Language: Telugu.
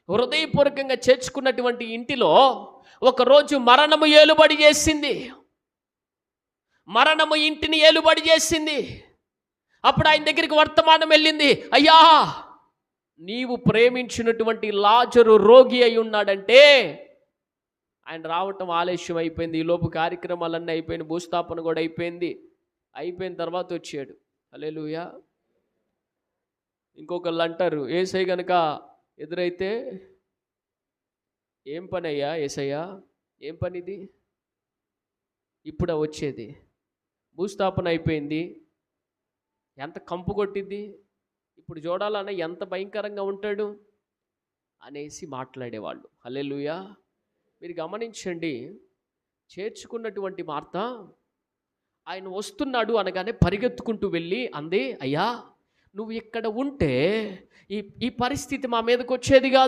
హృదయపూర్వకంగా చేర్చుకున్నటువంటి ఇంటిలో ఒకరోజు మరణము ఏలుబడి చేసింది. మరణము ఇంటిని ఏలుబడి చేసింది. అప్పుడు ఆయన దగ్గరికి వర్తమానం వెళ్ళింది, అయ్యా నీవు ప్రేమించినటువంటి లాజరు రోగి అయి ఉన్నాడంటే. ఆయన రావటం ఆలస్యం అయిపోయింది. ఈలోపు కార్యక్రమాలన్నీ అయిపోయింది, భూస్థాపన కూడా అయిపోయింది. అయిపోయిన తర్వాత వచ్చాడు. హల్లెలూయా. ఇంకొకళ్ళు అంటారు, యేసయ్య గనుక ఎదురైతే, ఏం పని అయ్యా యేసయ్యా, ఏం పని ఇది, ఇప్పుడా వచ్చేది, భూస్థాపన అయిపోయింది, ఎంత కంపు కొట్టింది, ఇప్పుడు చూడాలన్నా ఎంత భయంకరంగా ఉంటాడు అనేసి మాట్లాడేవాళ్ళు. హల్లెలూయా. మీరు గమనించండి, చేర్చుకున్నటువంటి మార్త ఆయన వస్తున్నాడు అనగానే పరిగెత్తుకుంటూ వెళ్ళి అంది, అయ్యా నువ్వు ఇక్కడ ఉంటే ఈ పరిస్థితి మా మీదకి వచ్చేది కాదు.